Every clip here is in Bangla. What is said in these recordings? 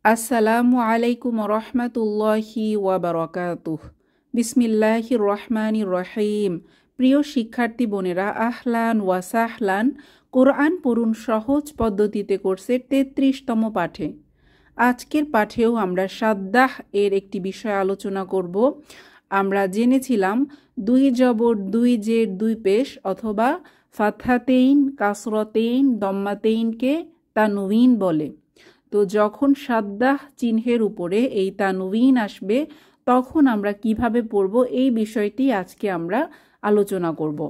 আসসালামু আলাইকুম রহমতুল্লাহি ওয়াবারাকাতুহ। বিসমিল্লাহির রহমানির রহিম। প্রিয় শিক্ষার্থী বোনেরা, আহলান ওয়াসাহলান। কোরআন পড়ুন সহজ পদ্ধতিতে কোর্সের ৩৩তম পাঠে। আজকের পাঠেও আমরা সাদ্দাহ এর একটি বিষয় আলোচনা করব। আমরা জেনেছিলাম দুই জবর, দুই জের, দুই পেশ অথবা ফাতহাতেইন, কাসরতেইন, দম্মাতেইনকে তানউইন বলে। তো যখন সাদ্দাহ চিহ্নের উপরে এই তানউইন আসবে তখন আমরা কিভাবে পড়ব এই বিষয়টি আজকে আমরা আলোচনা করব।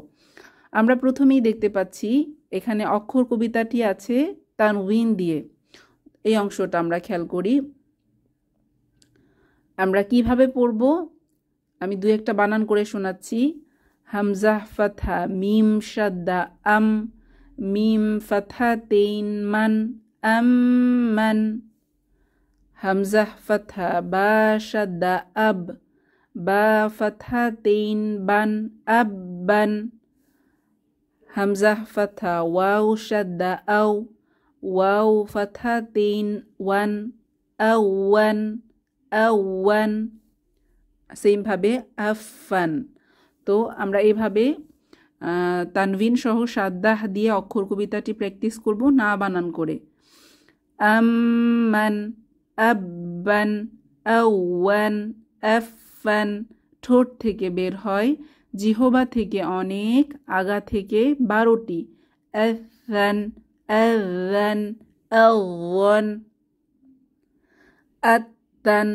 আমরা প্রথমেই দেখতে পাচ্ছি এখানে অক্ষর কবিতাটি আছে তানউইন দিয়ে। এই অংশটা আমরা খেয়াল করি। আমরা কিভাবে পড়ব আমি দু একটা বানান করে শোনাচ্ছি। হামজা ফাতহা মিম শাদ্দা আম, মিম ফাতহা তেইন মান, আম্মান। হামজা ফাতহা বা শাদ্দা আব, বা ফাতহা তেইন বান, আব্বান। হামজা ফাতহা ওয়াও শাদ্দা আও, ওয়াও ফাতহা তেইন ওয়ান, আওয়ান, আওয়ান। সেমভাবে আফান। তো আমরা এইভাবে তানভিন সহ সাদ্দাহ দিয়ে অক্ষর কবিতাটি প্র্যাকটিস করব না বানান করে। আম্মান, আব্বান, আওয়ান, আফান। ঠোঁট থেকে বের হয়, জিহবা থেকে অনেক আগা থেকে 12টি। আফান, আযান, আওয়ান, আত্তান,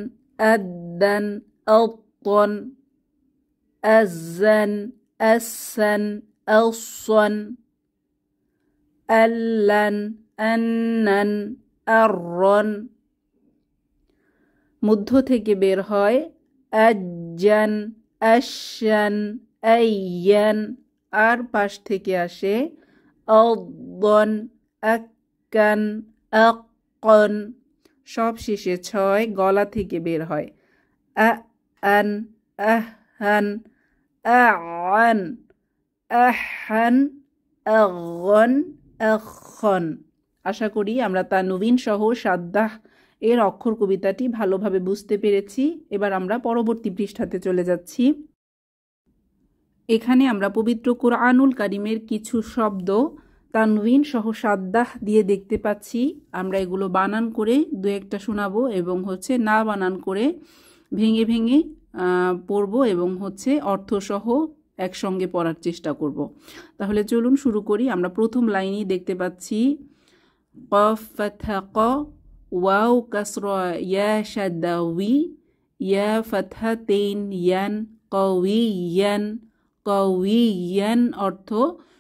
আদ্দান, আওতান, আযান, আসান, আওসান, আল্লান, আন্নান, আররন। মধ্য থেকে বের হয় আজ্জান, আশান, আইয়ান। আর পাশ থেকে আসে আদন, আক্কান, আক্কন। সব শেষে 6 গলা থেকে বের হয় আন, আহান, আন, আহান, আগন, আখন। আশা করি আমরা তানউইন সহ সাদ্দাহ এর অক্ষর কবিতাটি ভালোভাবে বুঝতে পেরেছি। এবার আমরা পরবর্তী পৃষ্ঠাতে চলে যাচ্ছি। এখানে আমরা পবিত্র কোরআনুল কারিমের কিছু শব্দ তানউইন সহ সাদ্দাহ দিয়ে দেখতে পাচ্ছি। আমরা এগুলো বানান করে দু একটা শোনাবো এবং না বানান করে ভেঙে ভেঙে পড়ব এবং অর্থসহ একসঙ্গে পড়ার চেষ্টা করব। তাহলে চলুন শুরু করি। আমরা প্রথম লাইনেই দেখতে পাচ্ছি কফ ফাতহা ক, ওয়াও কাসরা ইয়া শাদ্দা উই, ইয়া ফাতহা তেইন ইয়ান, কওয়িয়ান। কওয়িয়ান অর্থ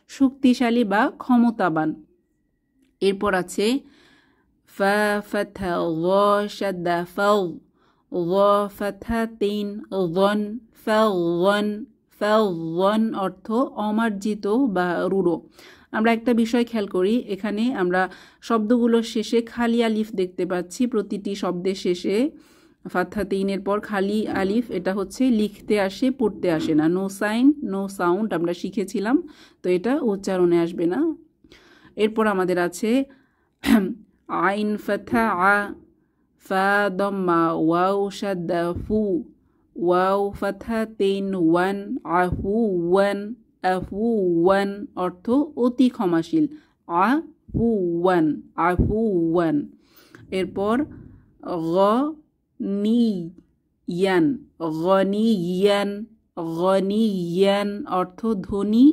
শক্তিশালী বা ক্ষমতাবান। এরপর আছে ফা ফাতহা গ শাদ্দা ফাও, গ ফাতহা তেইন গন, ফাওয়ান। ফাওয়ান অর্থ অমার্জিত বা রূঢ়। আমরা একটা বিষয় খেয়াল করি, এখানে আমরা শব্দগুলোর শেষে খালি আলিফ দেখতে পাচ্ছি। প্রতিটি শব্দের শেষে ফাতহা তেইনের পর খালি আলিফ, এটা লিখতে আসে, পড়তে আসে না। নো সাইন, নো সাউন্ড আমরা শিখেছিলাম, তো এটা উচ্চারণে আসবে না। এরপর আমাদের আছে আইন ফাতহা আ, ফা দম্মা, ওয়াও শাদ্দা ফু, ওয়াও ফাতহা তেইন ওয়ান, আফু ওয়ান, আফু ওয়ান অর্থ অতি ক্ষমাশীল। আফু ওয়ান, আফু ওয়ান। এরপর গ নি ইয়ান, গনিয়ান, গনিয়ান অর্থ ধনী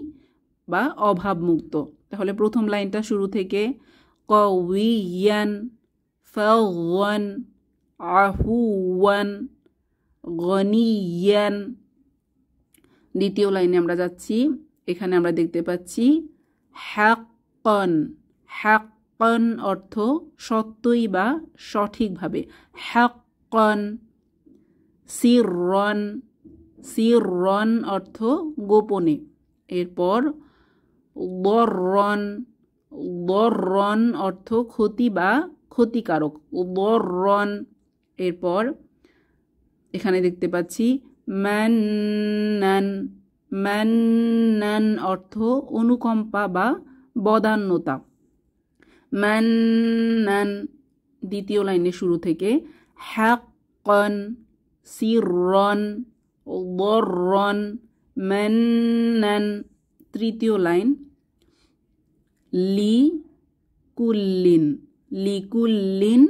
বা অভাবমুক্ত। তাহলে প্রথম লাইনটা শুরু থেকে কওয়িয়ান, ফাওয়ান, আফুওয়ান, গনিয়ান। দ্বিতীয় লাইনে আমরা যাচ্ছি। এখানে আমরা দেখতে পাচ্ছি হাক্কন। হাক্কন অর্থ সত্যই বা সঠিকভাবে। হাক্কন। সিররন, সিররন অর্থ গোপনে। এরপর দররন, দররন অর্থ ক্ষতি বা ক্ষতিকারক। দররন। এরপর এখানে দেখতে পাচ্ছি মান্নান। মান্নান অর্থ অনুকম্পা বা বদান্যতা। মান্নান, দ্বিতীয় লাইনের শুরু থেকে হাক্কান সিররন দররন মান্নান। তৃতীয় লাইন লিকুল্লিন লিকুল্লিন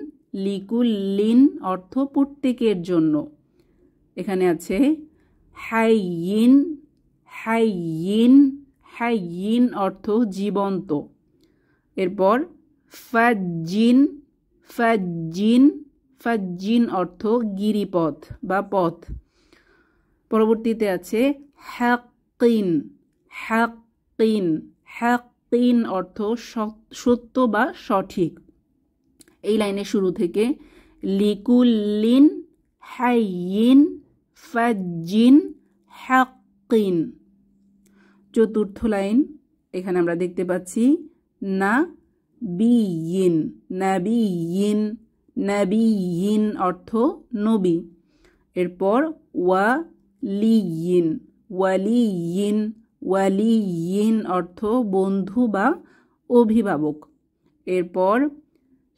লিকুল্লিন অর্থ প্রত্যেকের জন্য। এখানে আছে হাইয়িন হাইয়িন হাইয়িন অর্থ জীবন্ত। এরপর ফাজ্জিন ফাজ্জিন ফাজ্জিন অর্থ গিরিপথ বা পথ। পরবর্তীতে আছে হাক্কিন হাক্কিন হাক্কিন অর্থ সত্য বা সঠিক। এই লাইনের শুরু থেকে লিকুল্লিন হাইয়িন ফাজ্জিন হাক্কিন। চতুর্থ লাইন এখানে আমরা দেখতে পাচ্ছি নাবিয়িন নাবিয়িন নাবিয়িন অর্থ নবী। এরপর ওয়ালিয়িন ওয়ালিয়িন ওয়ালিয়িন অর্থ বন্ধু বা অভিভাবক। এরপর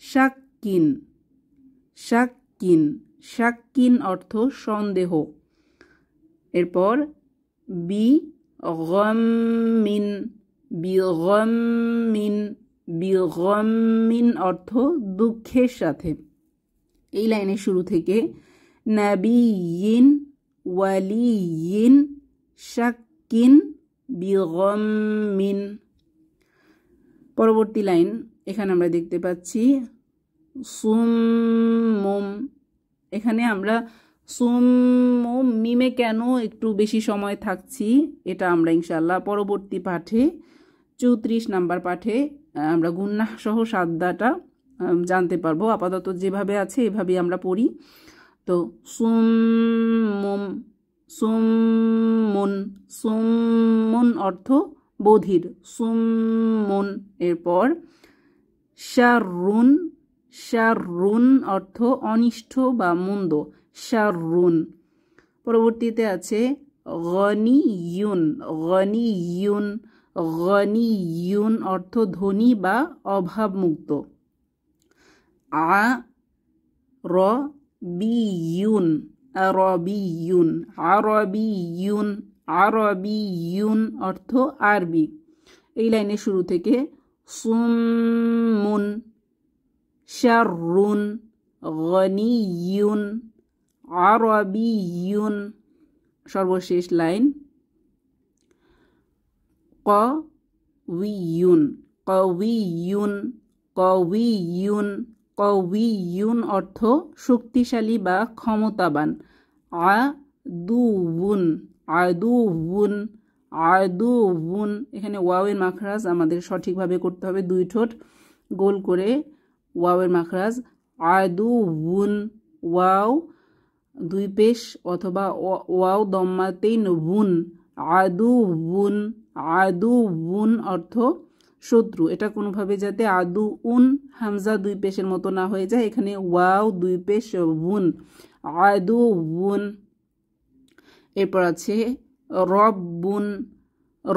শাক্কিন শাক্কিন শাক্কিন অর্থ সন্দেহ। এরপর বিগম্মিন বিগম্মিন বিগম্মিন অর্থ দুঃখের সাথে। এই লাইনের শুরু থেকে নাবিয়িন ওয়ালিয়িন শাক্কিন বিগম্মিন। পরবর্তী লাইন এখানে আমরা দেখতে পাচ্ছি সুম্মুম। এখানে আমরা সুম্মুম মিমে কেন একটু বেশি সময় থাকছি এটা আমরা ইনশাআল্লাহ পরবর্তী পাঠে 34 নাম্বার পাঠে আমরা গুন্নাহ সহ সাদ্দাটা জানতে পারবো। আপাতত যেভাবে আছে এভাবেই আমরা পড়ি। তো সুম্মুম সুম্মুন সুম্মুন অর্থ বধির সুম্মুন। এরপর শাররুন শাররুন অর্থ অনিষ্ট বা মন্দ শাররুন। পরবর্তীতে আছে গনিয়ুন গনিয়ুন গনিয়ুন অর্থ ধনী বা অভাবমুক্ত। আরবিয়ুন আরবিয়ুন আরবিয়ুন আরবিয়ুন অর্থ আরবি। এই লাইনের শুরু থেকে সুম্মুন শাররুন গনিয়ুন আরবিয়ুন। সর্বশেষ লাইন কওয়িয়ুন কওয়িয়ুন কওয়িয়ুন কওয়িয়ুন অর্থ শক্তিশালী বা ক্ষমতাবান। আদুউন আদুউন আদুউন। এখানে ওয়াওয়ের মাখরাজ আমাদের সঠিকভাবে করতে হবে, দুই ঠোঁট গোল করে ওয়াওয়ের মাখরাজ আদুউন ওয়াও দুই পেশ অথবা ওয়াও দম্মাতেইন উন আদুউন আদুউন অর্থ শত্রু। এটা কোনোভাবে যাতে আদুউন হামজা দুই পেশের মতো না হয়ে যায়, এখানে ওয়াও দুই পেশ উন আদুউন। এরপর আছে রব্বুন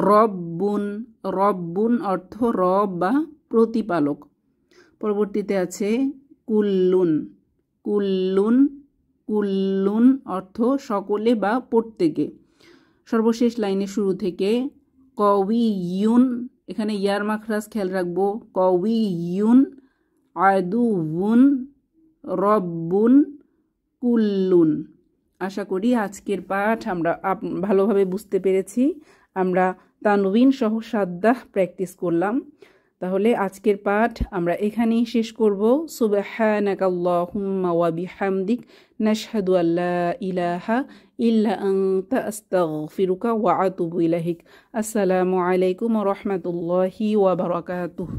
রব্বুন রব্বুন অর্থ রব বা প্রতিপালক। পরবর্তীতে আছে কুল্লুন কুল্লুন কুল্লুন অর্থ সকলে বা প্রত্যেকে। সর্বশেষ লাইনের শুরু থেকে কওয়িয়ুন, এখানে ইয়ার মাখরাজ খেয়াল রাখবো, কওয়িয়ুন আদুউন রব্বুন কুল্লুন। আশা করি আজকের পাঠ আমরা ভালোভাবে বুঝতে পেরেছি। আমরা তানউইন সহ সাদ্দাহ প্র্যাকটিস করলাম। তাহলে আজকের পাঠ আমরা এখানেই শেষ করব। সুবহানাকাল্লাহুম্মা ওয়া বিহামদিক নাশহাদু আল্লা ইলাহা ইল্লা আনতা আস্তাগফিরুকা ওয়া আতুবু ইলাইক। আসসালামু আলাইকুম ওয়া রাহমাতুল্লাহি ওয়া বারাকাতুহু।